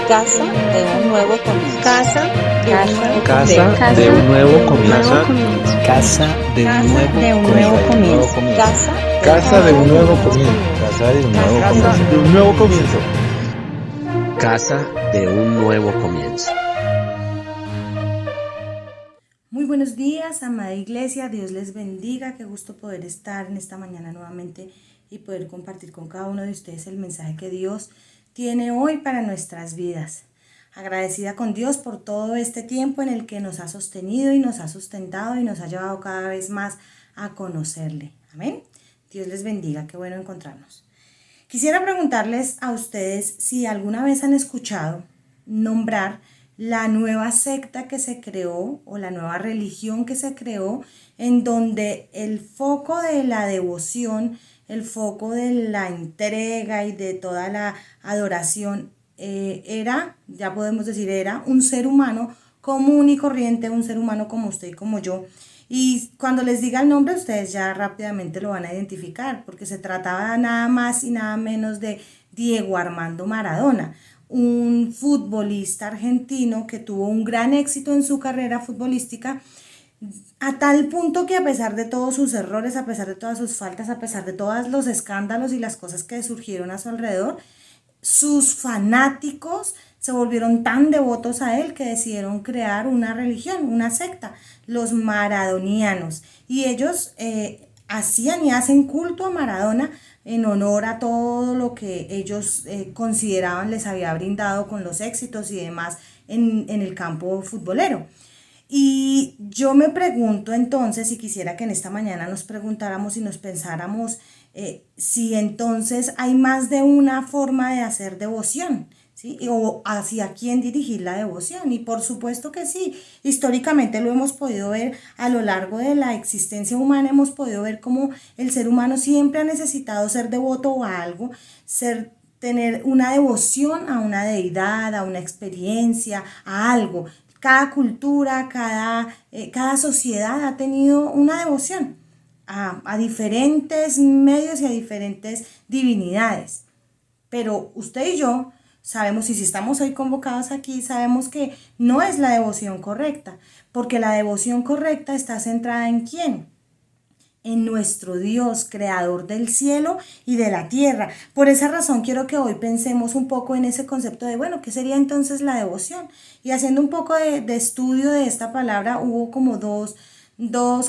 Casa de un nuevo comienzo. Casa de un nuevo Casa de un nuevo comienzo. Casa de un nuevo comienzo. Casa de un nuevo comienzo. Casa de un nuevo comienzo. Casa de un nuevo comienzo. Casa de un nuevo comienzo. Muy buenos días, amada iglesia, Dios les bendiga, qué gusto poder estar en esta mañana nuevamente y poder compartir con cada uno de ustedes el mensaje que Dios tiene hoy para nuestras vidas. Agradecida con Dios por todo este tiempo en el que nos ha sostenido y nos ha sustentado y nos ha llevado cada vez más a conocerle. Amén. Dios les bendiga, qué bueno encontrarnos. Quisiera preguntarles a ustedes si alguna vez han escuchado nombrar la nueva secta que se creó o la nueva religión que se creó, en donde el foco de la devoción, el foco de la entrega y de toda la adoración era un ser humano común y corriente, un ser humano como usted y como yo. Y cuando les diga el nombre, ustedes ya rápidamente lo van a identificar, porque se trataba nada más y nada menos de Diego Armando Maradona, un futbolista argentino que tuvo un gran éxito en su carrera futbolística, a tal punto que a pesar de todos sus errores, a pesar de todas sus faltas, a pesar de todos los escándalos y las cosas que surgieron a su alrededor, sus fanáticos se volvieron tan devotos a él que decidieron crear una religión, una secta, los maradonianos. Y ellos hacían y hacen culto a Maradona en honor a todo lo que ellos consideraban les había brindado con los éxitos y demás en el campo futbolero. Y yo me pregunto entonces, y quisiera que en esta mañana nos preguntáramos y nos pensáramos si entonces hay más de una forma de hacer devoción, ¿sí? O hacia quién dirigir la devoción. Y por supuesto que sí, históricamente lo hemos podido ver a lo largo de la existencia humana, hemos podido ver cómo el ser humano siempre ha necesitado ser devoto a algo, tener una devoción a una deidad, a una experiencia, a algo. Cada cultura, cada sociedad ha tenido una devoción a diferentes medios y a diferentes divinidades. Pero usted y yo sabemos, y si estamos hoy convocados aquí, sabemos que no es la devoción correcta, porque la devoción correcta está centrada ¿en quién? En nuestro Dios, creador del cielo y de la tierra. Por esa razón quiero que hoy pensemos un poco en ese concepto de, bueno, ¿qué sería entonces la devoción? Y haciendo un poco de estudio de esta palabra, hubo como dos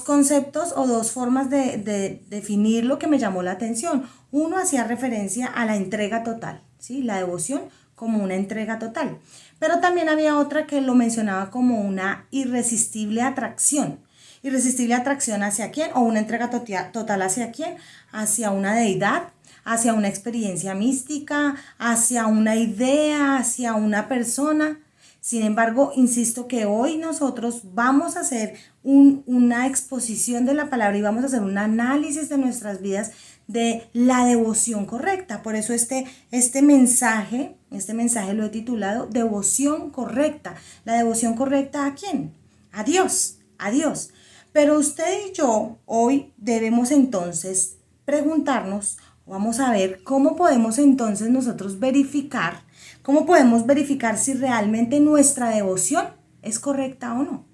conceptos o dos formas de definir lo que me llamó la atención. Uno hacía referencia a la entrega total, ¿sí? La devoción como una entrega total. Pero también había otra que lo mencionaba como una irresistible atracción. ¿Irresistible atracción hacia quién? ¿O una entrega total hacia quién? Hacia una deidad, hacia una experiencia mística, hacia una idea, hacia una persona. Sin embargo, insisto que hoy nosotros vamos a hacer una exposición de la palabra y vamos a hacer un análisis de nuestras vidas de la devoción correcta. Por eso este mensaje lo he titulado Devoción Correcta. ¿La devoción correcta a quién? A Dios, a Dios. Pero usted y yo hoy debemos entonces preguntarnos, vamos a ver cómo podemos entonces nosotros verificar, cómo podemos verificar si realmente nuestra devoción es correcta o no.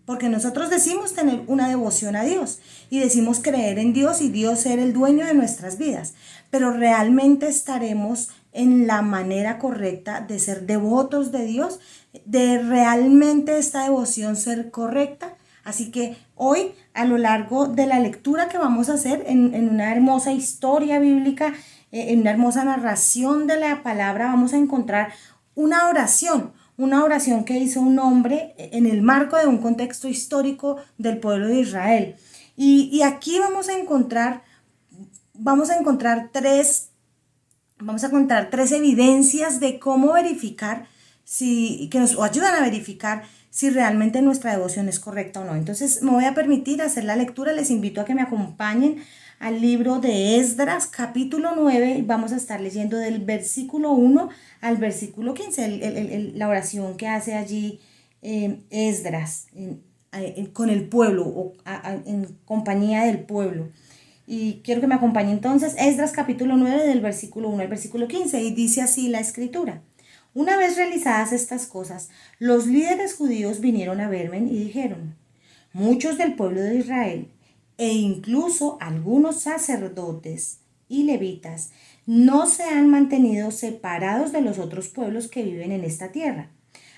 Porque nosotros decimos tener una devoción a Dios y decimos creer en Dios y Dios ser el dueño de nuestras vidas, pero realmente estaremos en la manera correcta de ser devotos de Dios, de realmente esta devoción ser correcta. Así que hoy, a lo largo de la lectura que vamos a hacer en una hermosa historia bíblica, en una hermosa narración de la palabra, vamos a encontrar una oración que hizo un hombre en el marco de un contexto histórico del pueblo de Israel. Y aquí vamos a encontrar tres evidencias de cómo verificar, que nos ayudan a verificar si realmente nuestra devoción es correcta o no. Entonces me voy a permitir hacer la lectura, les invito a que me acompañen al libro de Esdras, capítulo 9, y vamos a estar leyendo del versículo 1 al versículo 15, la oración que hace allí Esdras con el pueblo, o en compañía del pueblo. Y quiero que me acompañe entonces Esdras capítulo 9 del versículo 1 al versículo 15, y dice así la escritura. Una vez realizadas estas cosas, los líderes judíos vinieron a verme y dijeron: muchos del pueblo de Israel e incluso algunos sacerdotes y levitas no se han mantenido separados de los otros pueblos que viven en esta tierra.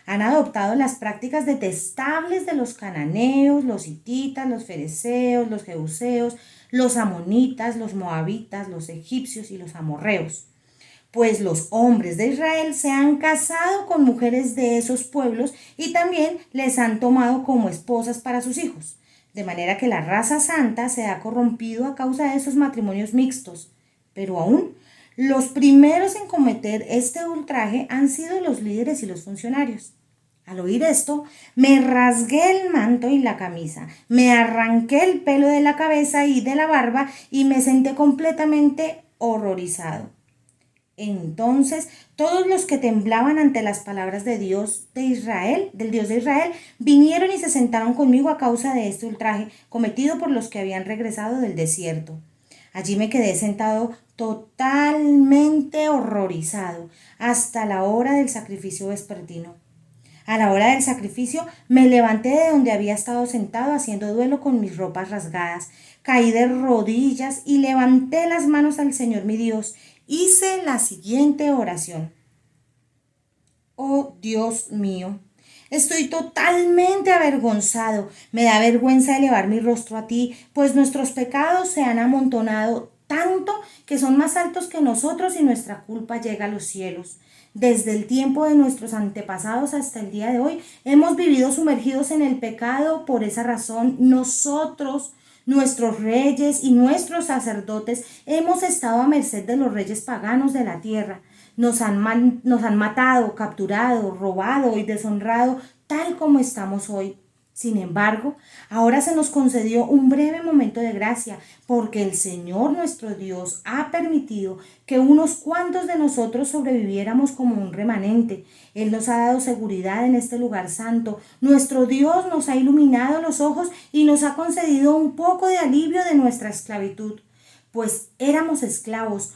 Han adoptado las prácticas detestables de los cananeos, los hititas, los fereceos, los jebuseos, los amonitas, los moabitas, los egipcios y los amorreos. Pues los hombres de Israel se han casado con mujeres de esos pueblos y también les han tomado como esposas para sus hijos. De manera que la raza santa se ha corrompido a causa de esos matrimonios mixtos. Pero aún, los primeros en cometer este ultraje han sido los líderes y los funcionarios. Al oír esto, me rasgué el manto y la camisa, me arranqué el pelo de la cabeza y de la barba y me senté completamente horrorizado. Entonces todos los que temblaban ante las palabras de Dios de Israel, del Dios de Israel, vinieron y se sentaron conmigo a causa de este ultraje cometido por los que habían regresado del desierto. Allí me quedé sentado totalmente horrorizado hasta la hora del sacrificio vespertino. A la hora del sacrificio me levanté de donde había estado sentado haciendo duelo con mis ropas rasgadas, caí de rodillas y levanté las manos al Señor mi Dios. Hice la siguiente oración: oh Dios mío, estoy totalmente avergonzado, me da vergüenza elevar mi rostro a ti, pues nuestros pecados se han amontonado tanto que son más altos que nosotros y nuestra culpa llega a los cielos. Desde el tiempo de nuestros antepasados hasta el día de hoy hemos vivido sumergidos en el pecado. Por esa razón nosotros, nuestros reyes y nuestros sacerdotes hemos estado a merced de los reyes paganos de la tierra. Nos han matado, capturado, robado y deshonrado tal como estamos hoy. Sin embargo, ahora se nos concedió un breve momento de gracia, porque el Señor nuestro Dios ha permitido que unos cuantos de nosotros sobreviviéramos como un remanente. Él nos ha dado seguridad en este lugar santo. Nuestro Dios nos ha iluminado los ojos y nos ha concedido un poco de alivio de nuestra esclavitud, pues éramos esclavos.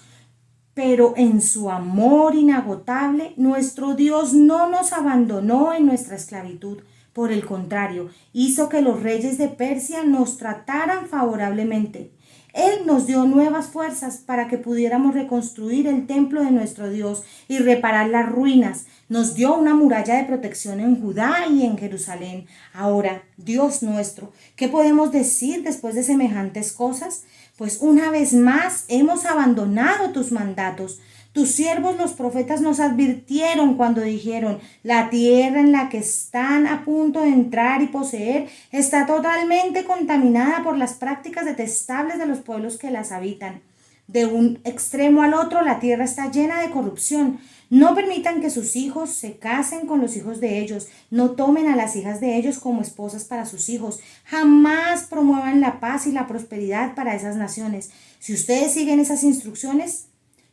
Pero en su amor inagotable, nuestro Dios no nos abandonó en nuestra esclavitud. Por el contrario, hizo que los reyes de Persia nos trataran favorablemente. Él nos dio nuevas fuerzas para que pudiéramos reconstruir el templo de nuestro Dios y reparar las ruinas. Nos dio una muralla de protección en Judá y en Jerusalén. Ahora, Dios nuestro, ¿qué podemos decir después de semejantes cosas? Pues una vez más hemos abandonado tus mandatos. Tus siervos los profetas nos advirtieron cuando dijeron: la tierra en la que están a punto de entrar y poseer está totalmente contaminada por las prácticas detestables de los pueblos que las habitan. De un extremo al otro la tierra está llena de corrupción. No permitan que sus hijos se casen con los hijos de ellos. No tomen a las hijas de ellos como esposas para sus hijos. Jamás promuevan la paz y la prosperidad para esas naciones. Si ustedes siguen esas instrucciones,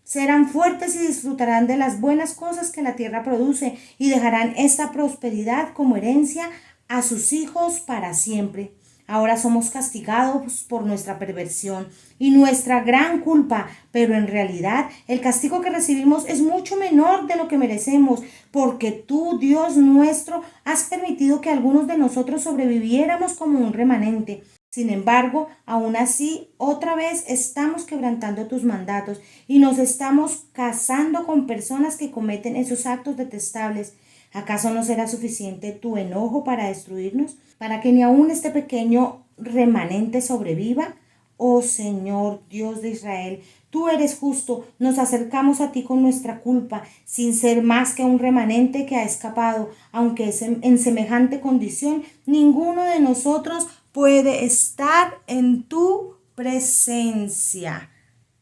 serán fuertes y disfrutarán de las buenas cosas que la tierra produce y dejarán esta prosperidad como herencia a sus hijos para siempre. Ahora somos castigados por nuestra perversión y nuestra gran culpa, pero en realidad el castigo que recibimos es mucho menor de lo que merecemos, porque tú, Dios nuestro, has permitido que algunos de nosotros sobreviviéramos como un remanente. Sin embargo, aún así, otra vez estamos quebrantando tus mandatos y nos estamos casando con personas que cometen esos actos detestables. ¿Acaso no será suficiente tu enojo para destruirnos, para que ni aún este pequeño remanente sobreviva? Oh Señor, Dios de Israel, tú eres justo, nos acercamos a ti con nuestra culpa, sin ser más que un remanente que ha escapado, aunque en semejante condición ninguno de nosotros puede estar en tu presencia.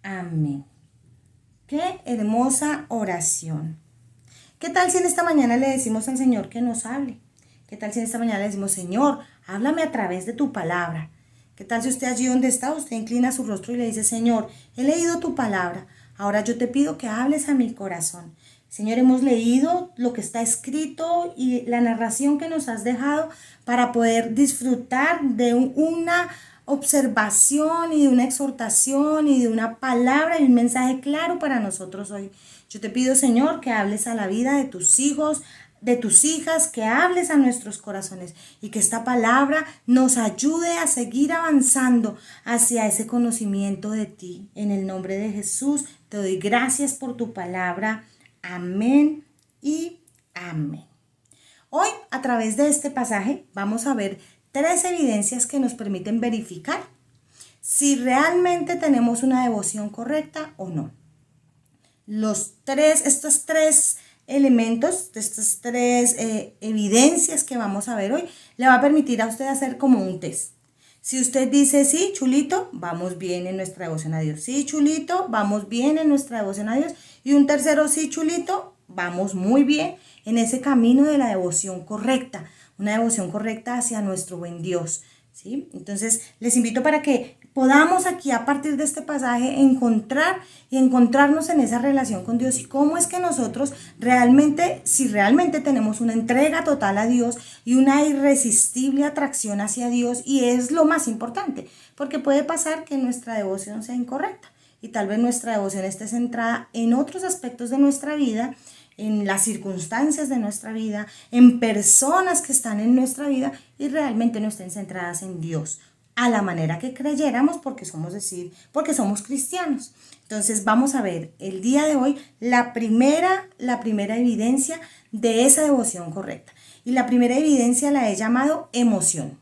Amén. Qué hermosa oración. ¿Qué tal si en esta mañana le decimos al Señor que nos hable? ¿Qué tal si en esta mañana le decimos: Señor, háblame a través de tu palabra? ¿Qué tal si usted allí donde está, usted inclina su rostro y le dice: Señor, he leído tu palabra, ahora yo te pido que hables a mi corazón? Señor, hemos leído lo que está escrito y la narración que nos has dejado para poder disfrutar de una observación y de una exhortación y de una palabra y un mensaje claro para nosotros hoy. Yo te pido, Señor, que hables a la vida de tus hijos, de tus hijas, que hables a nuestros corazones y que esta palabra nos ayude a seguir avanzando hacia ese conocimiento de ti. En el nombre de Jesús, te doy gracias por tu palabra. Amén y amén. Hoy, a través de este pasaje, vamos a ver 3 evidencias que nos permiten verificar si realmente tenemos una devoción correcta o no. Estos tres elementos, estas 3 evidencias que vamos a ver hoy, le va a permitir a usted hacer como un test. Si usted dice, sí, chulito, vamos bien en nuestra devoción a Dios. Sí, chulito, vamos bien en nuestra devoción a Dios. Y un tercero, sí, chulito, vamos muy bien en ese camino de la devoción correcta. Una devoción correcta hacia nuestro buen Dios, ¿sí? Entonces, les invito para que podamos aquí, a partir de este pasaje, encontrarnos en esa relación con Dios y cómo es que nosotros realmente, si realmente tenemos una entrega total a Dios y una irresistible atracción hacia Dios, y es lo más importante, porque puede pasar que nuestra devoción sea incorrecta y tal vez nuestra devoción esté centrada en otros aspectos de nuestra vida, en las circunstancias de nuestra vida, en personas que están en nuestra vida y realmente no estén centradas en Dios a la manera que creyéramos porque somos cristianos. Entonces vamos a ver el día de hoy la primera evidencia de esa devoción correcta. Y la primera evidencia la he llamado emoción.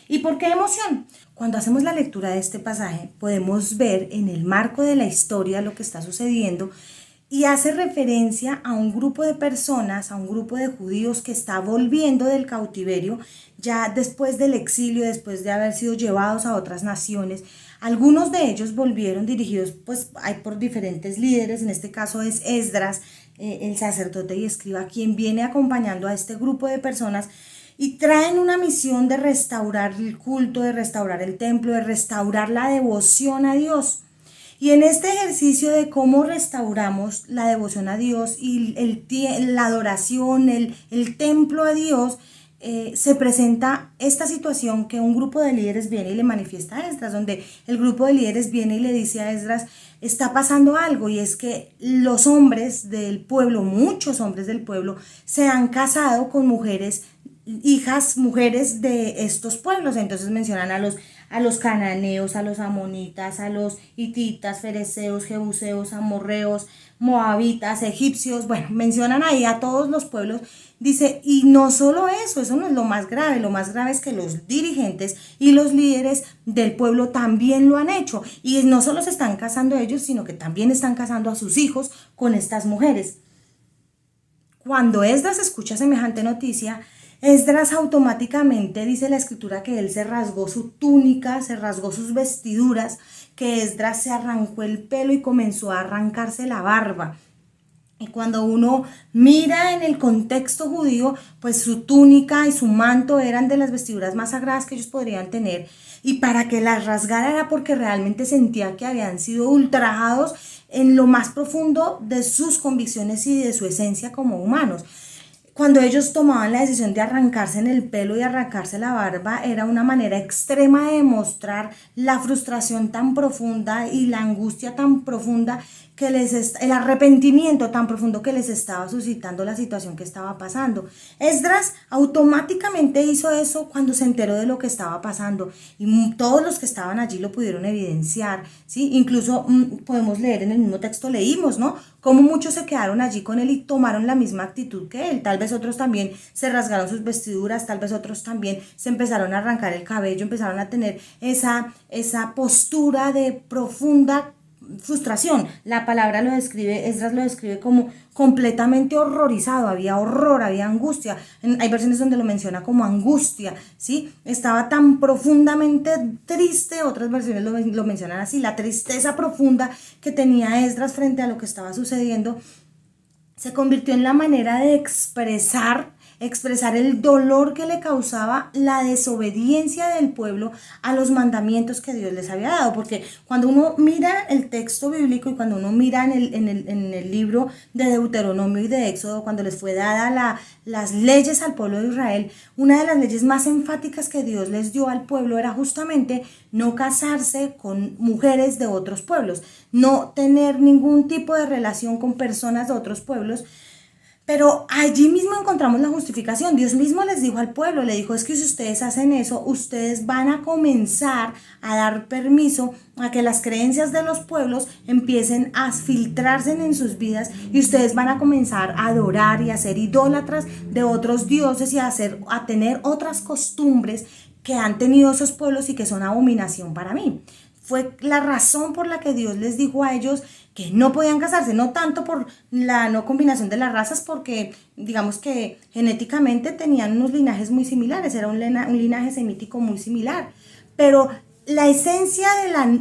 ¿Y por qué emoción? Cuando hacemos la lectura de este pasaje, podemos ver en el marco de la historia lo que está sucediendo y hace referencia a un grupo de personas, a un grupo de judíos que está volviendo del cautiverio, ya después del exilio, después de haber sido llevados a otras naciones. Algunos de ellos volvieron dirigidos por diferentes líderes, en este caso es Esdras, el sacerdote y escriba, quien viene acompañando a este grupo de personas y traen una misión de restaurar el culto, de restaurar el templo, de restaurar la devoción a Dios. Y en este ejercicio de cómo restauramos la devoción a Dios y la adoración, el templo a Dios, se presenta esta situación que un grupo de líderes viene y le manifiesta a Esdras, donde el grupo de líderes viene y le dice a Esdras, está pasando algo, y es que los hombres del pueblo, muchos hombres del pueblo, se han casado con mujeres de estos pueblos. Entonces mencionan a los cananeos, a los amonitas, a los hititas, fereceos, jebuseos, amorreos, moabitas, egipcios, bueno, mencionan ahí a todos los pueblos. Dice, y no solo eso no es lo más grave es que los dirigentes y los líderes del pueblo también lo han hecho, y no solo se están casando ellos, sino que también están casando a sus hijos con estas mujeres. Cuando Esdras escucha semejante noticia, Esdras automáticamente, dice la escritura, que él se rasgó su túnica, se rasgó sus vestiduras, que Esdras se arrancó el pelo y comenzó a arrancarse la barba. Y cuando uno mira en el contexto judío, pues su túnica y su manto eran de las vestiduras más sagradas que ellos podrían tener. Y para que las rasgara era porque realmente sentía que habían sido ultrajados en lo más profundo de sus convicciones y de su esencia como humanos. Cuando ellos tomaban la decisión de arrancarse en el pelo y arrancarse la barba, era una manera extrema de demostrar la frustración tan profunda y la angustia tan profunda el arrepentimiento tan profundo que les estaba suscitando la situación que estaba pasando. Esdras automáticamente hizo eso cuando se enteró de lo que estaba pasando, y todos los que estaban allí lo pudieron evidenciar, ¿sí? Incluso podemos leer en el mismo texto, leímos, ¿no?, cómo muchos se quedaron allí con él y tomaron la misma actitud que él. Tal vez otros también se rasgaron sus vestiduras, tal vez otros también se empezaron a arrancar el cabello, empezaron a tener esa postura de profunda frustración. La palabra lo describe, Esdras lo describe como completamente horrorizado, había horror, había angustia. Hay versiones donde lo menciona como angustia, ¿sí? Estaba tan profundamente triste, otras versiones lo mencionan así, la tristeza profunda que tenía Esdras frente a lo que estaba sucediendo se convirtió en la manera de expresar expresar el dolor que le causaba la desobediencia del pueblo a los mandamientos que Dios les había dado. Porque cuando uno mira el texto bíblico y cuando uno mira en el libro de Deuteronomio y de Éxodo, cuando les fue dada las leyes al pueblo de Israel, una de las leyes más enfáticas que Dios les dio al pueblo era justamente no casarse con mujeres de otros pueblos, no tener ningún tipo de relación con personas de otros pueblos. Pero allí mismo encontramos la justificación. Dios mismo les dijo al pueblo, le dijo, es que si ustedes hacen eso, ustedes van a comenzar a dar permiso a que las creencias de los pueblos empiecen a filtrarse en sus vidas y ustedes van a comenzar a adorar y a ser idólatras de otros dioses y a tener otras costumbres que han tenido esos pueblos y que son abominación para mí. Fue la razón por la que Dios les dijo a ellos que no podían casarse, no tanto por la no combinación de las razas, porque digamos que genéticamente tenían unos linajes muy similares, era un linaje semítico muy similar, pero la esencia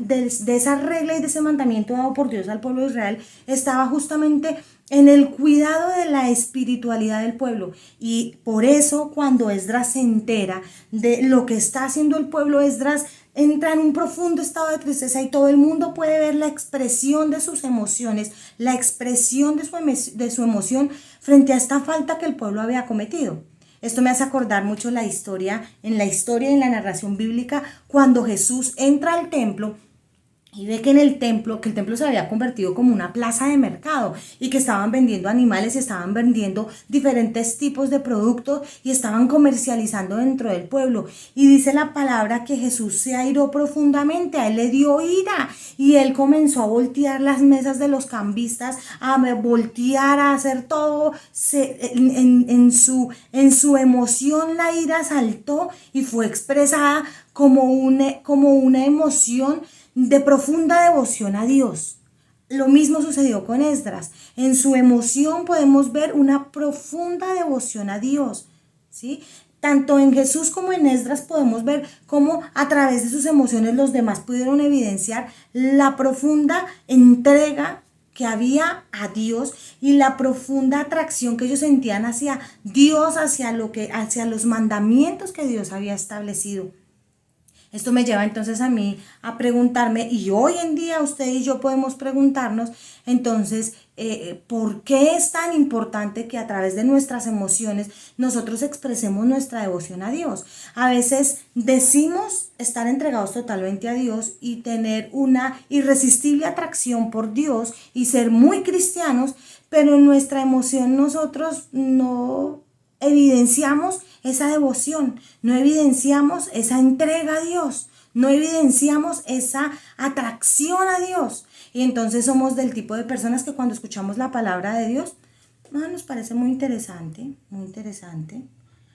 de esa regla y de ese mandamiento dado por Dios al pueblo de Israel estaba justamente en el cuidado de la espiritualidad del pueblo. Y por eso cuando Esdras se entera de lo que está haciendo el pueblo, Esdras entra en un profundo estado de tristeza y todo el mundo puede ver la expresión de sus emociones, la expresión de su emoción frente a esta falta que el pueblo había cometido. Esto me hace acordar mucho en la historia y en la narración bíblica, cuando Jesús entra al templo y ve que el templo se había convertido como una plaza de mercado y que estaban vendiendo animales y estaban vendiendo diferentes tipos de productos y estaban comercializando dentro del pueblo. Y dice la palabra que Jesús se airó profundamente, a él le dio ira y él comenzó a voltear las mesas de los cambistas, a voltear, a hacer todo. En su emoción la ira saltó y fue expresada como una emoción de profunda devoción a Dios. Lo mismo sucedió con Esdras. En su emoción podemos ver una profunda devoción a Dios, ¿sí? Tanto en Jesús como en Esdras podemos ver cómo a través de sus emociones los demás pudieron evidenciar la profunda entrega que había a Dios y la profunda atracción que ellos sentían hacia Dios, hacia los mandamientos que Dios había establecido. Esto me lleva entonces a mí a preguntarme, y hoy en día usted y yo podemos preguntarnos, entonces, ¿por qué es tan importante que a través de nuestras emociones nosotros expresemos nuestra devoción a Dios? A veces decimos estar entregados totalmente a Dios y tener una irresistible atracción por Dios y ser muy cristianos, pero en nuestra emoción nosotros no evidenciamos esa devoción, no evidenciamos esa entrega a Dios, no evidenciamos esa atracción a Dios. Y entonces somos del tipo de personas que cuando escuchamos la palabra de Dios, nos parece muy interesante,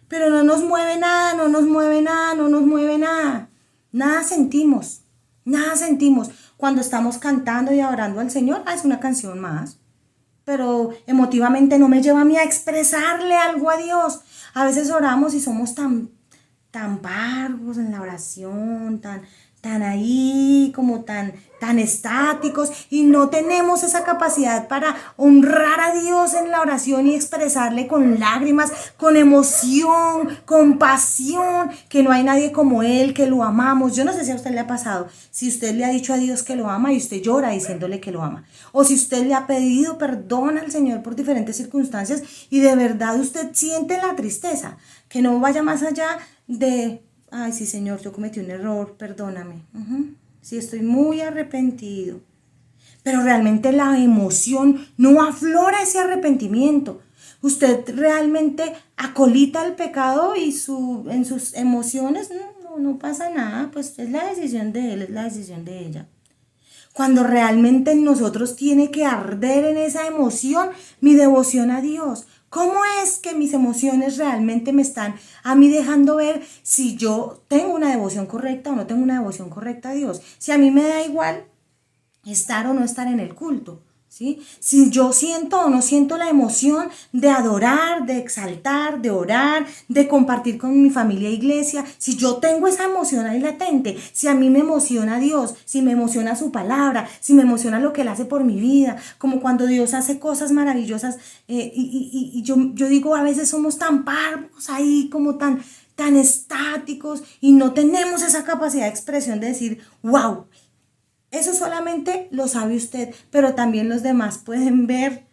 pero no nos mueve nada, nada sentimos. Cuando estamos cantando y adorando al Señor, es una canción más, pero emotivamente no me lleva a mí a expresarle algo a Dios. A veces oramos y somos tan vagos en la oración, tan ahí, como tan estáticos, y no tenemos esa capacidad para honrar a Dios en la oración y expresarle con lágrimas, con emoción, con pasión, que no hay nadie como Él, que lo amamos. Yo no sé si a usted le ha pasado, si usted le ha dicho a Dios que lo ama y usted llora diciéndole que lo ama, o si usted le ha pedido perdón al Señor por diferentes circunstancias y de verdad usted siente la tristeza, que no vaya más allá de, ay, sí, Señor, yo cometí un error, perdóname. Sí, estoy muy arrepentido. Pero realmente la emoción no aflora ese arrepentimiento. Usted realmente acolita el pecado y en sus emociones no pasa nada, pues es la decisión de él, es la decisión de ella. Cuando realmente en nosotros tiene que arder en esa emoción mi devoción a Dios. ¿Cómo es que mis emociones realmente me están a mí dejando ver si yo tengo una devoción correcta o no tengo una devoción correcta a Dios? Si a mí me da igual estar o no estar en el culto, ¿sí? Si yo siento o no siento la emoción de adorar, de exaltar, de orar, de compartir con mi familia e iglesia, si yo tengo esa emoción ahí latente, si a mí me emociona Dios, si me emociona su palabra, si me emociona lo que Él hace por mi vida, como cuando Dios hace cosas maravillosas, y yo digo, a veces somos tan parvos ahí, como tan estáticos, y no tenemos esa capacidad de expresión de decir, wow. Eso solamente lo sabe usted, pero también los demás pueden ver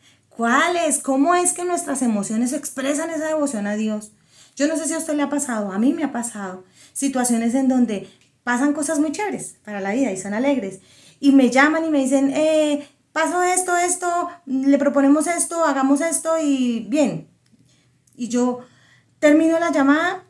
cómo es que nuestras emociones expresan esa devoción a Dios. Yo no sé si a usted le ha pasado, a mí me ha pasado situaciones en donde pasan cosas muy chéveres para la vida y son alegres. Y me llaman y me dicen, pasó esto, le proponemos esto, hagamos esto y bien. Y yo termino la llamada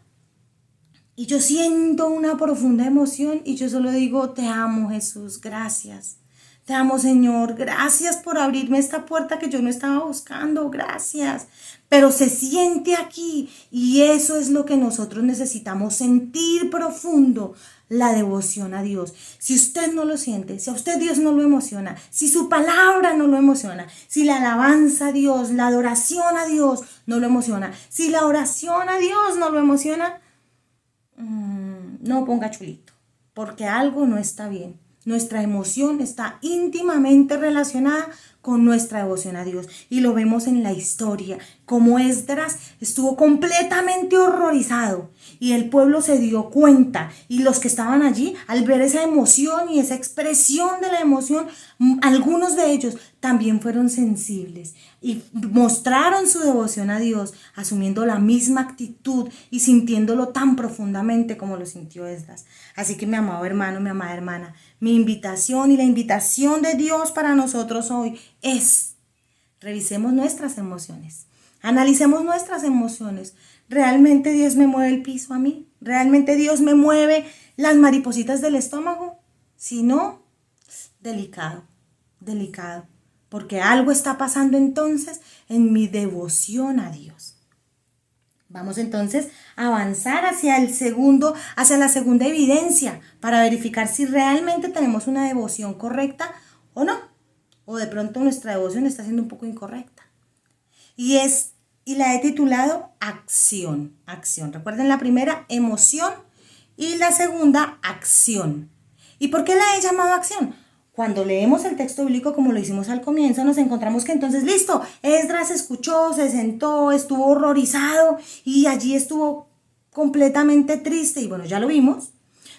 y yo siento una profunda emoción y yo solo digo, te amo Jesús, gracias. Te amo Señor, gracias por abrirme esta puerta que yo no estaba buscando, gracias. Pero se siente aquí y eso es lo que nosotros necesitamos, sentir profundo la devoción a Dios. Si usted no lo siente, si a usted Dios no lo emociona, si su palabra no lo emociona, si la alabanza a Dios, la adoración a Dios no lo emociona, si la oración a Dios no lo emociona, no ponga chulito, porque algo no está bien. Nuestra emoción está íntimamente relacionada con nuestra devoción a Dios y lo vemos en la historia, como Esdras estuvo completamente horrorizado y el pueblo se dio cuenta y los que estaban allí al ver esa emoción y esa expresión de la emoción, algunos de ellos también fueron sensibles y mostraron su devoción a Dios asumiendo la misma actitud y sintiéndolo tan profundamente como lo sintió Esdras. Así que mi amado hermano, mi amada hermana, mi invitación y la invitación de Dios para nosotros hoy es: revisemos nuestras emociones, analicemos nuestras emociones. ¿Realmente Dios me mueve el piso a mí? ¿Realmente Dios me mueve las maripositas del estómago? Si no, delicado, porque algo está pasando entonces en mi devoción a Dios. Vamos entonces a avanzar hacia la segunda evidencia para verificar si realmente tenemos una devoción correcta o no. O de pronto nuestra devoción está siendo un poco incorrecta. Y la he titulado acción. Recuerden la primera, emoción, y la segunda, acción. ¿Y por qué la he llamado acción? Cuando leemos el texto bíblico, como lo hicimos al comienzo, nos encontramos que entonces, listo, Esdras escuchó, se sentó, estuvo horrorizado y allí estuvo completamente triste y bueno, ya lo vimos,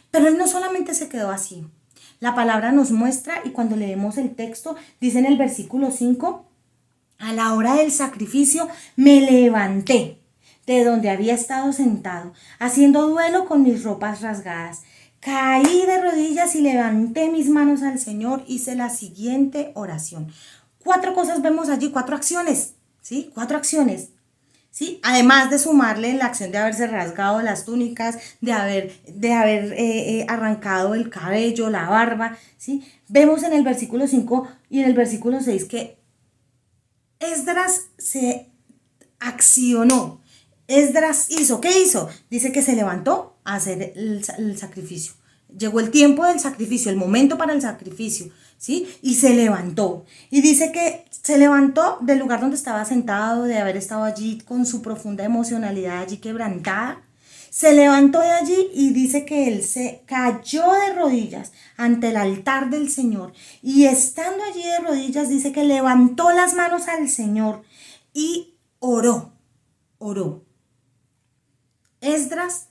pero él no solamente se quedó así. La palabra nos muestra y cuando leemos el texto, dice en el versículo 5, a la hora del sacrificio me levanté de donde había estado sentado, haciendo duelo con mis ropas rasgadas. Caí de rodillas y levanté mis manos al Señor, hice la siguiente oración. 4 cosas vemos allí, 4 acciones, ¿sí? 4 acciones, ¿sí? Además de sumarle la acción de haberse rasgado las túnicas, de haber arrancado el cabello, la barba, ¿sí? Vemos en el versículo 5 y en el versículo 6 que Esdras se accionó. Esdras hizo, ¿qué hizo? Dice que se levantó a hacer el sacrificio. Llegó el tiempo del sacrificio, el momento para el sacrificio, ¿sí? Y se levantó. Y dice que se levantó del lugar donde estaba sentado, de haber estado allí con su profunda emocionalidad allí quebrantada. Se levantó de allí y dice que él se cayó de rodillas ante el altar del Señor. Y estando allí de rodillas, dice que levantó las manos al Señor y oró. Esdras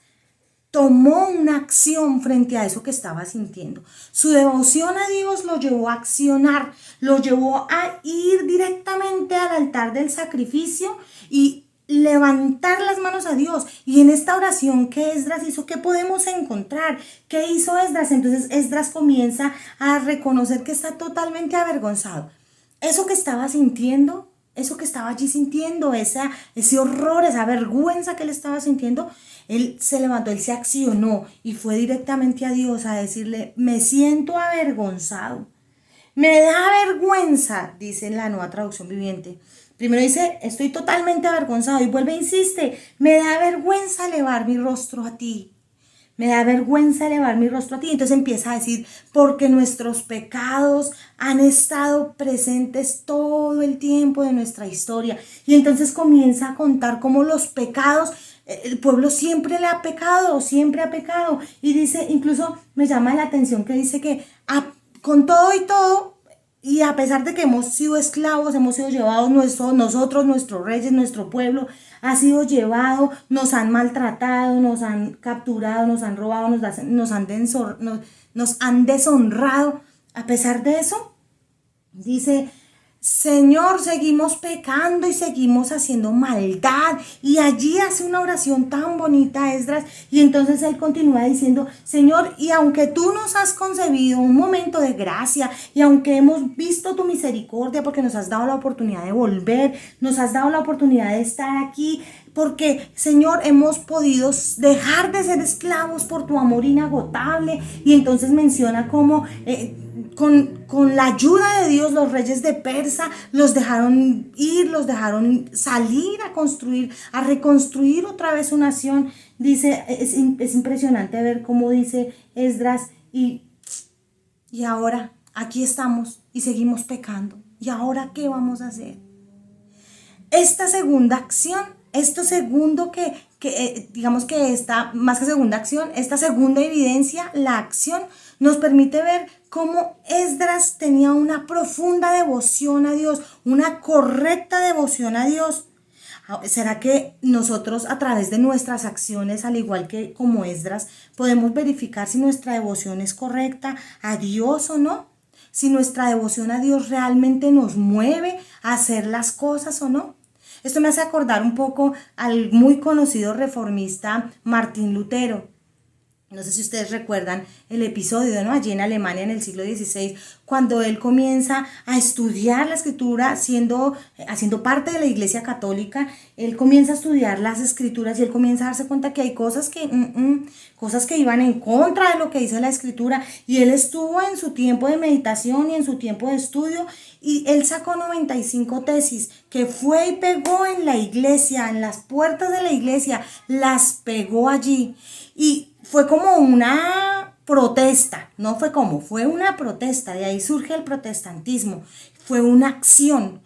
tomó una acción frente a eso que estaba sintiendo. Su devoción a Dios lo llevó a accionar, lo llevó a ir directamente al altar del sacrificio y levantar las manos a Dios. Y en esta oración que Esdras hizo, ¿qué podemos encontrar? ¿Qué hizo Esdras? Entonces Esdras comienza a reconocer que está totalmente avergonzado. Eso que estaba sintiendo, eso que estaba allí sintiendo, ese horror, esa vergüenza que él estaba sintiendo, él se levantó, él se accionó y fue directamente a Dios a decirle: me siento avergonzado, me da vergüenza, dice la Nueva Traducción Viviente. Primero dice: estoy totalmente avergonzado, y vuelve e insiste: me da vergüenza elevar mi rostro a ti. Me da vergüenza elevar mi rostro a ti. Entonces empieza a decir, porque nuestros pecados han estado presentes todo el tiempo de nuestra historia. Y entonces comienza a contar cómo los pecados, el pueblo siempre le ha pecado, siempre ha pecado. Y dice, incluso me llama la atención que dice que con todo y todo, y a pesar de que hemos sido esclavos, hemos sido llevados nosotros, nuestros reyes, nuestro pueblo, ha sido llevado, nos han maltratado, nos han capturado, nos han robado, nos han deshonrado. A pesar de eso, dice, Señor, seguimos pecando y seguimos haciendo maldad. Y allí hace una oración tan bonita Esdras. Y entonces él continúa diciendo, Señor, y aunque tú nos has concebido un momento de gracia, y aunque hemos visto tu misericordia porque nos has dado la oportunidad de volver, nos has dado la oportunidad de estar aquí, porque, Señor, hemos podido dejar de ser esclavos por tu amor inagotable. Y entonces menciona cómo con la ayuda de Dios los reyes de Persa los dejaron ir, los dejaron salir a construir, a reconstruir otra vez su nación. Dice, es impresionante ver cómo dice Esdras, y ahora aquí estamos y seguimos pecando. ¿Y ahora qué vamos a hacer? Esta segunda acción, esto segundo digamos que esta, más que segunda acción, esta segunda evidencia, la acción, nos permite ver cómo Esdras tenía una profunda devoción a Dios, una correcta devoción a Dios. ¿Será que nosotros a través de nuestras acciones, al igual que como Esdras, podemos verificar si nuestra devoción es correcta a Dios o no? Si nuestra devoción a Dios realmente nos mueve a hacer las cosas o no. Esto me hace acordar un poco al muy conocido reformista Martín Lutero. No sé si ustedes recuerdan el episodio, ¿no? Allí en Alemania en el siglo XVI, cuando él comienza a estudiar la escritura, haciendo parte de la Iglesia Católica. Él comienza a estudiar las escrituras y él comienza a darse cuenta que hay cosas que iban en contra de lo que dice la escritura. Y él estuvo en su tiempo de meditación y en su tiempo de estudio, y él sacó 95 tesis que fue y pegó en la iglesia, en las puertas de la iglesia, las pegó allí. Y fue como una protesta, fue una protesta, de ahí surge el protestantismo. Fue una acción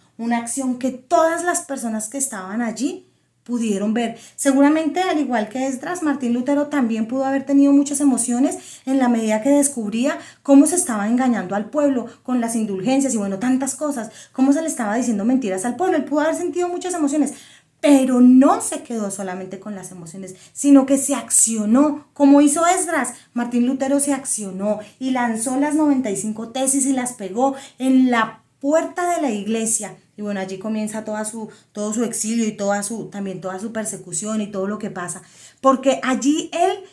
que todas las personas que estaban allí pudieron ver. Seguramente, al igual que Esdras, Martín Lutero también pudo haber tenido muchas emociones en la medida que descubría cómo se estaba engañando al pueblo con las indulgencias y tantas cosas, cómo se le estaba diciendo mentiras al pueblo. Él pudo haber sentido muchas emociones, pero no se quedó solamente con las emociones, sino que se accionó, como hizo Esdras. Martín Lutero se accionó y lanzó las 95 tesis y las pegó en la puerta de la iglesia. Y allí comienza todo su exilio y también toda su persecución y todo lo que pasa. Porque allí él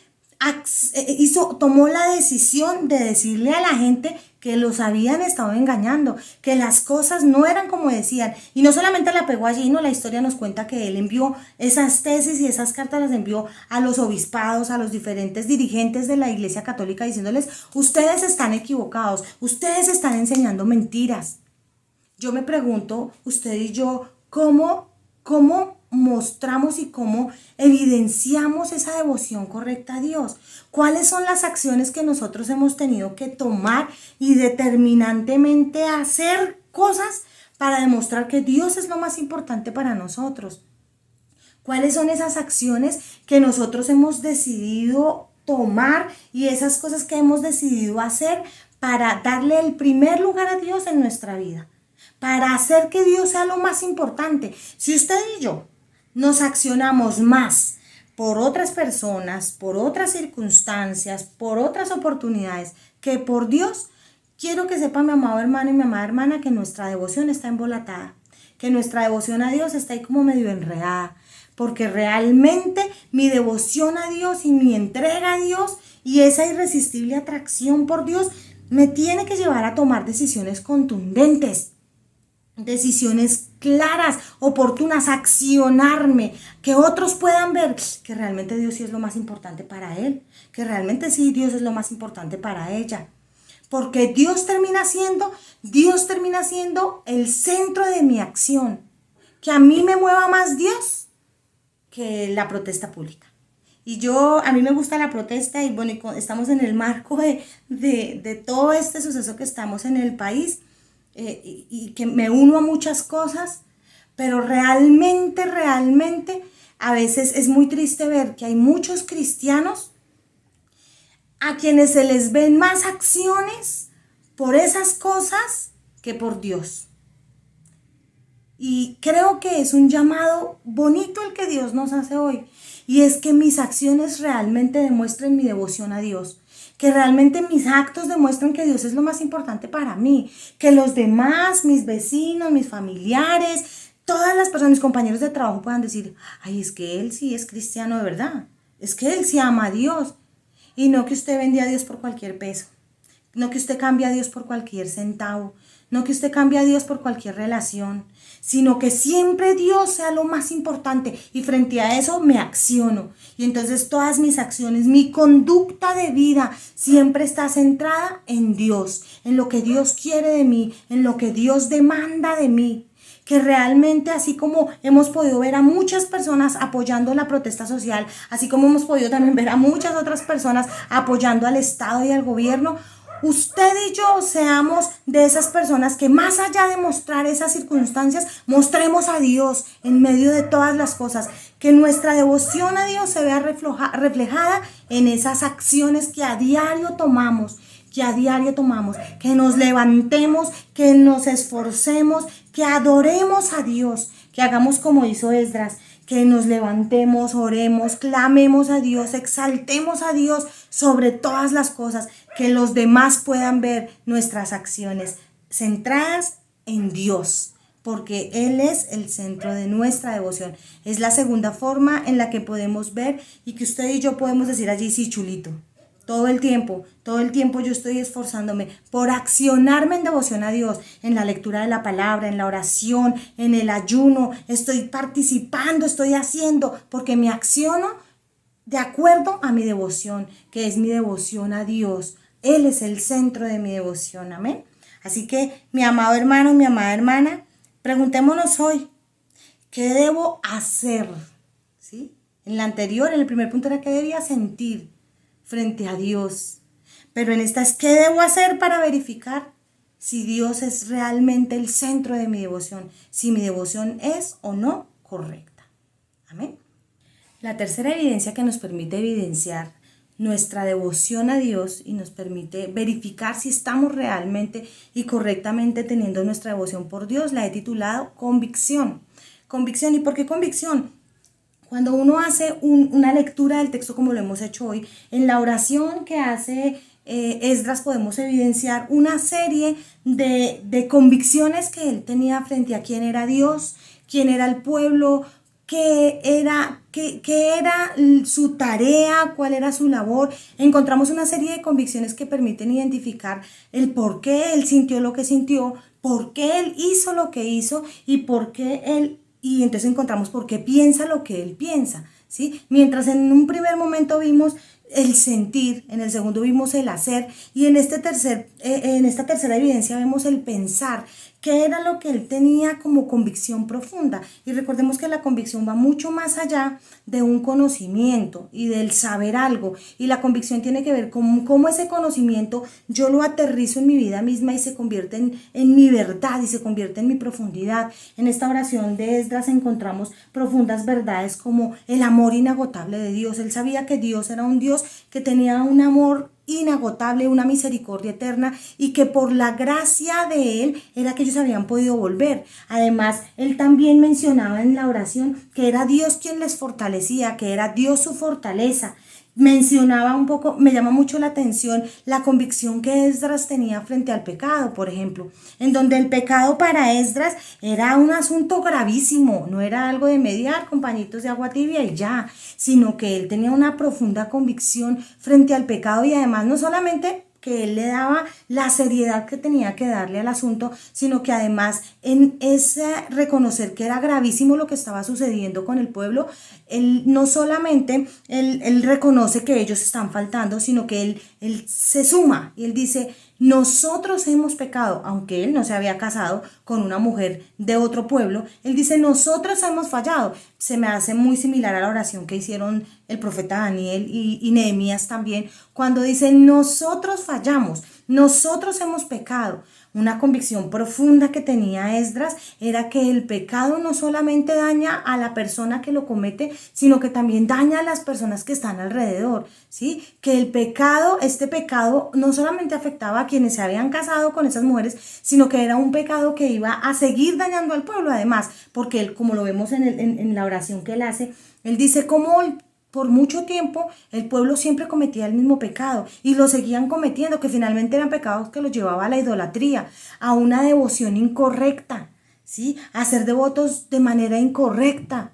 tomó la decisión de decirle a la gente que los habían estado engañando, que las cosas no eran como decían. Y no solamente la pegó allí, la historia nos cuenta que él envió esas tesis y esas cartas, las envió a los obispados, a los diferentes dirigentes de la Iglesia Católica, diciéndoles, ustedes están equivocados, ustedes están enseñando mentiras. Yo me pregunto, usted y yo, ¿cómo mostramos y cómo evidenciamos esa devoción correcta a Dios? ¿Cuáles son las acciones que nosotros hemos tenido que tomar y determinantemente hacer cosas para demostrar que Dios es lo más importante para nosotros? ¿Cuáles son esas acciones que nosotros hemos decidido tomar y esas cosas que hemos decidido hacer para darle el primer lugar a Dios en nuestra vida? Para hacer que Dios sea lo más importante. Si usted y yo nos accionamos más por otras personas, por otras circunstancias, por otras oportunidades que por Dios, quiero que sepa mi amado hermano y mi amada hermana que nuestra devoción está embolatada, que nuestra devoción a Dios está ahí como medio enredada, porque realmente mi devoción a Dios y mi entrega a Dios y esa irresistible atracción por Dios me tiene que llevar a tomar decisiones contundentes, decisiones claras, oportunas, accionarme, que otros puedan ver que realmente Dios sí es lo más importante para él, que realmente sí Dios es lo más importante para ella, porque Dios termina siendo el centro de mi acción, que a mí me mueva más Dios que la protesta pública, Y a mí me gusta la protesta y bueno, estamos en el marco de todo este suceso que estamos en el país, y que me uno a muchas cosas, pero realmente a veces es muy triste ver que hay muchos cristianos a quienes se les ven más acciones por esas cosas que por Dios. Y creo que es un llamado bonito el que Dios nos hace hoy. Y es que mis acciones realmente demuestren mi devoción a Dios. Que realmente mis actos demuestren que Dios es lo más importante para mí. Que los demás, mis vecinos, mis familiares, todas las personas, mis compañeros de trabajo puedan decir, ay, es que él sí es cristiano de verdad. Es que él sí ama a Dios. Y no que usted vende a Dios por cualquier peso. No que usted cambie a Dios por cualquier centavo. No que usted cambie a Dios por cualquier relación, sino que siempre Dios sea lo más importante y frente a eso me acciono. Y entonces todas mis acciones, mi conducta de vida siempre está centrada en Dios, en lo que Dios quiere de mí, en lo que Dios demanda de mí. Que realmente, así como hemos podido ver a muchas personas apoyando la protesta social, así como hemos podido también ver a muchas otras personas apoyando al Estado y al gobierno, usted y yo seamos de esas personas que más allá de mostrar esas circunstancias, mostremos a Dios en medio de todas las cosas. Que nuestra devoción a Dios se vea reflejada en esas acciones que a diario tomamos. Que nos levantemos, que nos esforcemos, que adoremos a Dios, que hagamos como hizo Esdras, que nos levantemos, oremos, clamemos a Dios, exaltemos a Dios sobre todas las cosas, que los demás puedan ver nuestras acciones centradas en Dios, porque Él es el centro de nuestra devoción. Es la segunda forma en la que podemos ver y que usted y yo podemos decir allí, sí, chulito. Todo el tiempo yo estoy esforzándome por accionarme en devoción a Dios, en la lectura de la palabra, en la oración, en el ayuno. Estoy participando, estoy haciendo, porque me acciono de acuerdo a mi devoción, que es mi devoción a Dios. Él es el centro de mi devoción, amén. Así que, mi amado hermano, mi amada hermana, preguntémonos hoy, ¿qué debo hacer? ¿Sí? En el primer punto era qué debía sentir frente a Dios. Pero en esta es ¿qué debo hacer para verificar si Dios es realmente el centro de mi devoción? Si mi devoción es o no correcta. Amén. La tercera evidencia que nos permite evidenciar nuestra devoción a Dios y nos permite verificar si estamos realmente y correctamente teniendo nuestra devoción por Dios, la he titulado convicción. Convicción. ¿Y por qué convicción? Cuando uno hace una lectura del texto como lo hemos hecho hoy, en la oración que hace Esdras podemos evidenciar una serie de convicciones que él tenía frente a quién era Dios, quién era el pueblo, qué era su tarea, cuál era su labor. Encontramos una serie de convicciones que permiten identificar el por qué él sintió lo que sintió, por qué él hizo lo que hizo y entonces encontramos por qué piensa lo que él piensa, ¿sí? Mientras en un primer momento vimos el sentir, en el segundo vimos el hacer y en esta tercera evidencia vemos el pensar, qué era lo que él tenía como convicción profunda. Y recordemos que la convicción va mucho más allá de un conocimiento y del saber algo. Y la convicción tiene que ver con cómo ese conocimiento yo lo aterrizo en mi vida misma y se convierte en mi verdad y se convierte en mi profundidad. En esta oración de Esdras encontramos profundas verdades como el amor inagotable de Dios. Él sabía que Dios era un Dios que tenía un amor inagotable, una misericordia eterna y que por la gracia de Él era que ellos habían podido volver. Además, Él también mencionaba en la oración que era Dios quien les fortalecía, que era Dios su fortaleza. Mencionaba un poco, me llama mucho la atención la convicción que Esdras tenía frente al pecado, por ejemplo, en donde el pecado para Esdras era un asunto gravísimo, no era algo de mediar con pañitos de agua tibia y ya, sino que él tenía una profunda convicción frente al pecado y además no solamente que él le daba la seriedad que tenía que darle al asunto, sino que además en ese reconocer que era gravísimo lo que estaba sucediendo con el pueblo, él no solamente él reconoce que ellos están faltando, sino que él se suma y él dice, nosotros hemos pecado, aunque él no se había casado con una mujer de otro pueblo, él dice, nosotros hemos fallado. Se me hace muy similar a la oración que hicieron el profeta Daniel y Nehemías también, cuando dicen, nosotros fallamos, nosotros hemos pecado. Una convicción profunda que tenía Esdras era que el pecado no solamente daña a la persona que lo comete, sino que también daña a las personas que están alrededor, ¿sí? Que el pecado, este pecado no solamente afectaba a quienes se habían casado con esas mujeres, sino que era un pecado que iba a seguir dañando al pueblo además, porque él, como lo vemos en la oración que él hace, él dice cómo por mucho tiempo el pueblo siempre cometía el mismo pecado y lo seguían cometiendo, que finalmente eran pecados que los llevaba a la idolatría, a una devoción incorrecta, ¿sí? A ser devotos de manera incorrecta.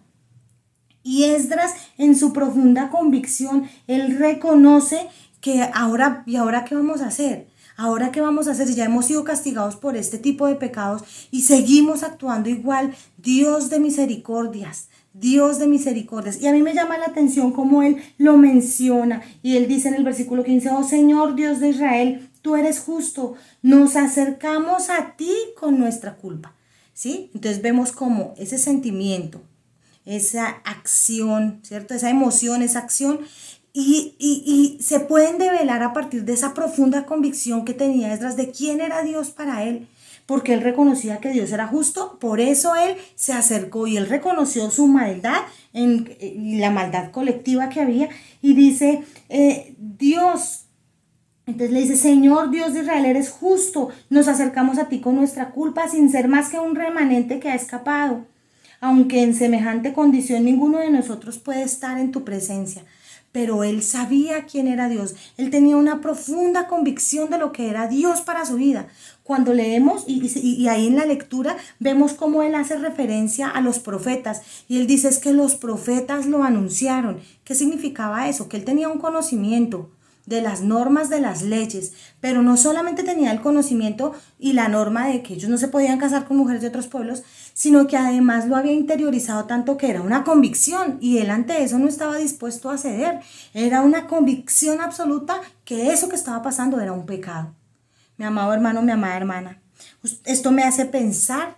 Y Esdras, en su profunda convicción, él reconoce que ahora ¿qué vamos a hacer? Ahora, ¿qué vamos a hacer si ya hemos sido castigados por este tipo de pecados y seguimos actuando igual? Dios de misericordias. Dios de misericordias. Y a mí me llama la atención cómo él lo menciona. Y él dice en el versículo 15, oh Señor Dios de Israel, tú eres justo. Nos acercamos a ti con nuestra culpa. ¿Sí? Entonces vemos como ese sentimiento, esa acción, ¿cierto? Esa emoción, esa acción. Y se pueden develar a partir de esa profunda convicción que tenía Esdras de quién era Dios para él. Porque él reconocía que Dios era justo, por eso él se acercó y él reconoció su maldad y la maldad colectiva que había y dice, Dios, entonces le dice, Señor Dios de Israel, eres justo, nos acercamos a ti con nuestra culpa sin ser más que un remanente que ha escapado, aunque en semejante condición ninguno de nosotros puede estar en tu presencia. Pero él sabía quién era Dios, él tenía una profunda convicción de lo que era Dios para su vida. Cuando leemos y ahí en la lectura vemos cómo él hace referencia a los profetas y él dice es que los profetas lo anunciaron. ¿Qué significaba eso? Que él tenía un conocimiento de las normas de las leyes, pero no solamente tenía el conocimiento y la norma de que ellos no se podían casar con mujeres de otros pueblos, sino que además lo había interiorizado tanto que era una convicción y él ante eso no estaba dispuesto a ceder. Era una convicción absoluta que eso que estaba pasando era un pecado. Mi amado hermano, mi amada hermana, esto me hace pensar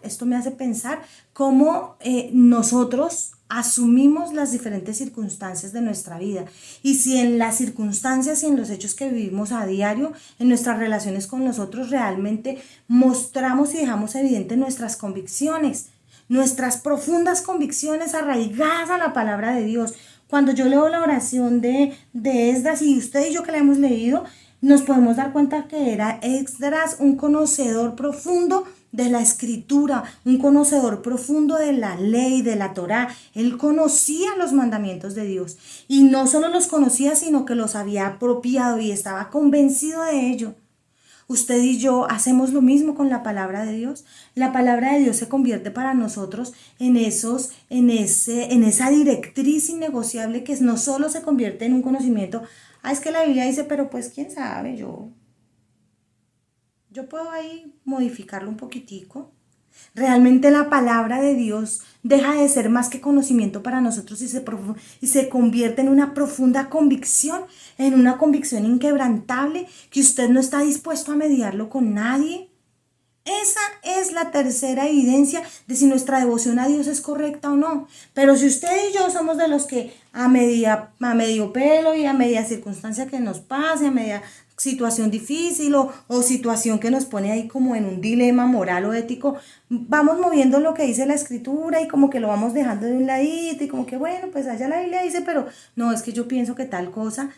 cómo nosotros asumimos las diferentes circunstancias de nuestra vida y si en las circunstancias y en los hechos que vivimos a diario, en nuestras relaciones con los otros, realmente mostramos y dejamos evidente nuestras convicciones, nuestras profundas convicciones arraigadas a la palabra de Dios. Cuando yo leo la oración de Esdras y usted y yo que la hemos leído, nos podemos dar cuenta que era Esdras un conocedor profundo de la escritura, un conocedor profundo de la ley, de la Torá. Él conocía los mandamientos de Dios y no solo los conocía, sino que los había apropiado y estaba convencido de ello. Usted y yo hacemos lo mismo con la palabra de Dios. La palabra de Dios se convierte para nosotros en esa directriz innegociable que no solo se convierte en un conocimiento. Es que la Biblia dice, pero pues quién sabe, yo puedo ahí modificarlo un poquitico. Realmente la palabra de Dios deja de ser más que conocimiento para nosotros y se convierte en una profunda convicción, en una convicción inquebrantable que usted no está dispuesto a mediarlo con nadie. Esa es la tercera evidencia de si nuestra devoción a Dios es correcta o no. Pero si usted y yo somos de los que a medio pelo y a media circunstancia que nos pase, a media situación difícil o situación que nos pone ahí como en un dilema moral o ético, vamos moviendo lo que dice la escritura y como que lo vamos dejando de un ladito y como que bueno, pues allá la Biblia dice, pero no, es que yo pienso que tal cosa.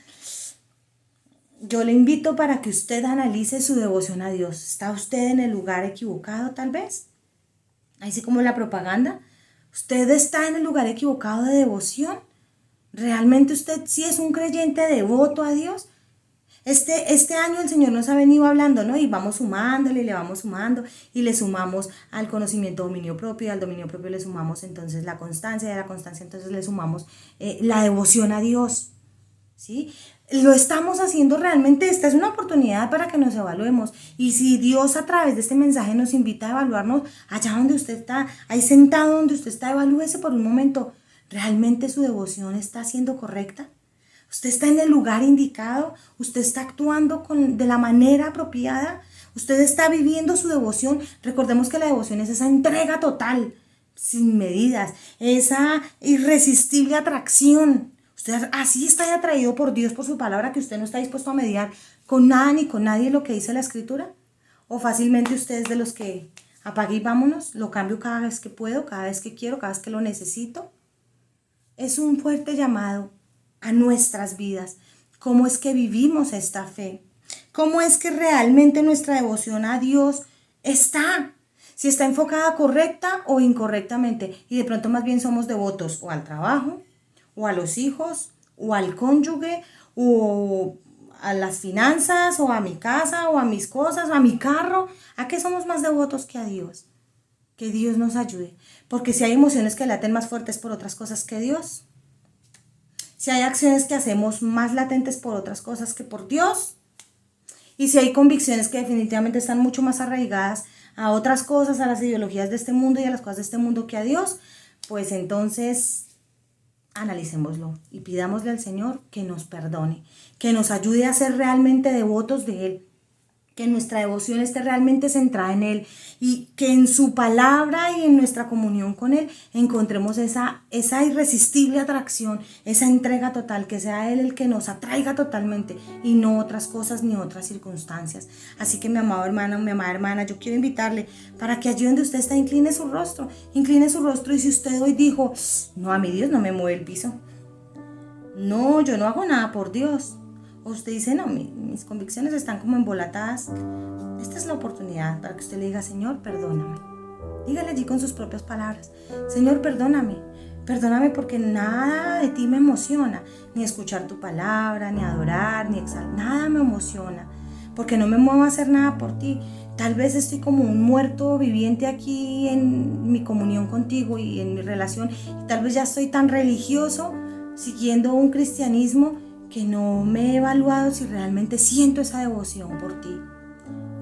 Yo le invito para que usted analice su devoción a Dios. ¿Está usted en el lugar equivocado tal vez? Así como la propaganda. ¿Usted está en el lugar equivocado de devoción? ¿Realmente usted sí es un creyente devoto a Dios? Este año el Señor nos ha venido hablando, ¿no? Y vamos sumándole, le vamos sumando y le sumamos al conocimiento dominio propio, y al dominio propio le sumamos entonces la constancia, y a la constancia entonces le sumamos la devoción a Dios, ¿sí? Lo estamos haciendo realmente. Esta es una oportunidad para que nos evaluemos y si Dios a través de este mensaje nos invita a evaluarnos allá donde usted está, ahí sentado donde usted está, evalúese por un momento, ¿realmente su devoción está siendo correcta? ¿Usted está en el lugar indicado? ¿Usted está actuando de la manera apropiada? ¿Usted está viviendo su devoción? Recordemos que la devoción es esa entrega total, sin medidas, esa irresistible atracción. Usted así está atraído por Dios, por su palabra, que usted no está dispuesto a mediar con nada ni con nadie lo que dice la Escritura. ¿O fácilmente usted es de los que apague y vámonos, lo cambio cada vez que puedo, cada vez que quiero, cada vez que lo necesito? Es un fuerte llamado a nuestras vidas. ¿Cómo es que vivimos esta fe? ¿Cómo es que realmente nuestra devoción a Dios está? Si está enfocada correcta o incorrectamente. Y de pronto más bien somos devotos o al trabajo, o a los hijos, o al cónyuge, o a las finanzas, o a mi casa, o a mis cosas, o a mi carro. ¿A qué somos más devotos que a Dios? Que Dios nos ayude. Porque si hay emociones que laten más fuertes por otras cosas que Dios, si hay acciones que hacemos más latentes por otras cosas que por Dios, y si hay convicciones que definitivamente están mucho más arraigadas a otras cosas, a las ideologías de este mundo y a las cosas de este mundo que a Dios, pues entonces analicémoslo y pidámosle al Señor que nos perdone, que nos ayude a ser realmente devotos de Él, que nuestra devoción esté realmente centrada en Él y que en su palabra y en nuestra comunión con Él encontremos esa irresistible atracción, esa entrega total, que sea Él el que nos atraiga totalmente y no otras cosas ni otras circunstancias. Así que mi amado hermano, mi amada hermana, yo quiero invitarle para que allí donde usted está incline su rostro y si usted hoy dijo, no, a mi Dios no me mueve el piso, no, yo no hago nada por Dios. O usted dice, no, mis convicciones están como embolatadas. Esta es la oportunidad para que usted le diga, Señor, perdóname. Dígale allí con sus propias palabras, Señor, perdóname. Perdóname porque nada de ti me emociona. Ni escuchar tu palabra, ni adorar, ni exaltar. Nada me emociona. Porque no me muevo a hacer nada por ti. Tal vez estoy como un muerto viviente aquí en mi comunión contigo y en mi relación. Y tal vez ya estoy tan religioso, siguiendo un cristianismo, que no me he evaluado si realmente siento esa devoción por ti.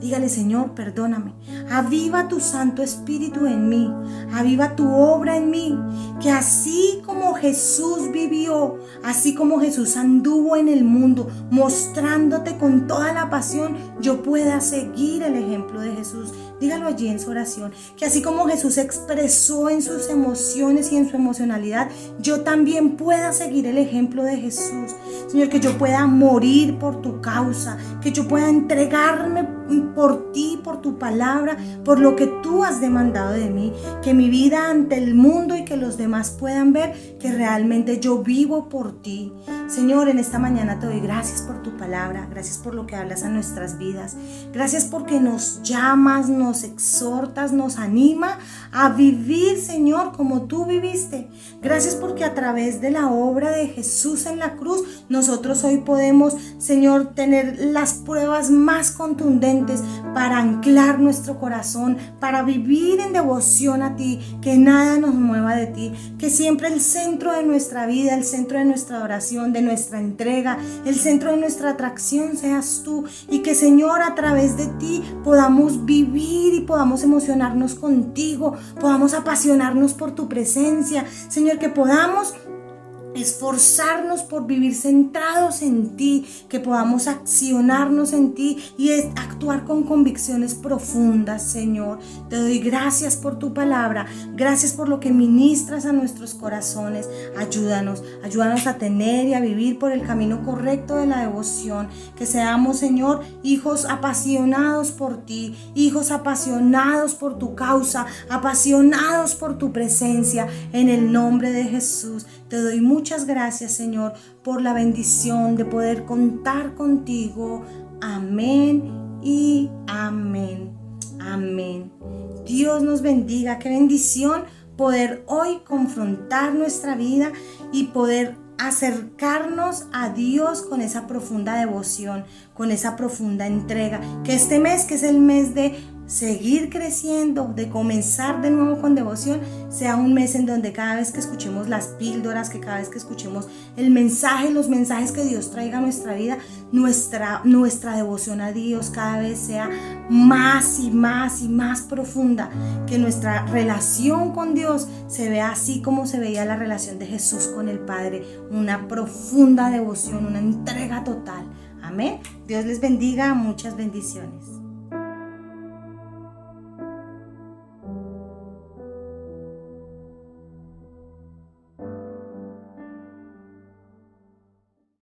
Dígale, Señor, perdóname. Aviva tu Santo Espíritu en mí. Aviva tu obra en mí. Que así como Jesús vivió, así como Jesús anduvo en el mundo, mostrándote con toda la pasión, yo pueda seguir el ejemplo de Jesús. Dígalo allí en su oración. Que así como Jesús expresó en sus emociones y en su emocionalidad, yo también pueda seguir el ejemplo de Jesús. Señor, que yo pueda morir por tu causa. Que yo pueda entregarme por ti, por tu palabra, por lo que tú has demandado de mí, que mi vida ante el mundo y que los demás puedan ver que realmente yo vivo por ti. Señor, en esta mañana te doy gracias por tu palabra, gracias por lo que hablas a nuestras vidas, gracias porque nos llamas, nos exhortas, nos anima a vivir, Señor, como tú viviste. Gracias porque a través de la obra de Jesús en la cruz, nosotros hoy podemos, Señor, tener las pruebas más contundentes para anclar nuestro corazón, para vivir en devoción a ti, que nada nos mueva de ti, que siempre el centro de nuestra vida, el centro de nuestra oración, de nuestra entrega, el centro de nuestra atracción seas tú, y que, Señor, a través de ti podamos vivir y podamos emocionarnos contigo, podamos apasionarnos por tu presencia, Señor, que podamos esforzarnos por vivir centrados en ti, que podamos accionarnos en ti y actuar con convicciones profundas, Señor. Te doy gracias por tu palabra, gracias por lo que ministras a nuestros corazones. Ayúdanos a tener y a vivir por el camino correcto de la devoción, que seamos, Señor, hijos apasionados por ti, hijos apasionados por tu causa, apasionados por tu presencia, en el nombre de Jesús. Te doy muchas gracias, Señor, por la bendición de poder contar contigo. Amén y amén. Amén. Dios nos bendiga. Qué bendición poder hoy confrontar nuestra vida y poder acercarnos a Dios con esa profunda devoción, con esa profunda entrega. Que este mes, que es el mes de seguir creciendo, de comenzar de nuevo con devoción, sea un mes en donde cada vez que escuchemos las píldoras, que cada vez que escuchemos el mensaje, los mensajes que Dios traiga a nuestra vida, nuestra devoción a Dios cada vez sea más y más y más profunda, que nuestra relación con Dios se vea así como se veía la relación de Jesús con el Padre, una profunda devoción, una entrega total. Amén. Dios les bendiga, muchas bendiciones.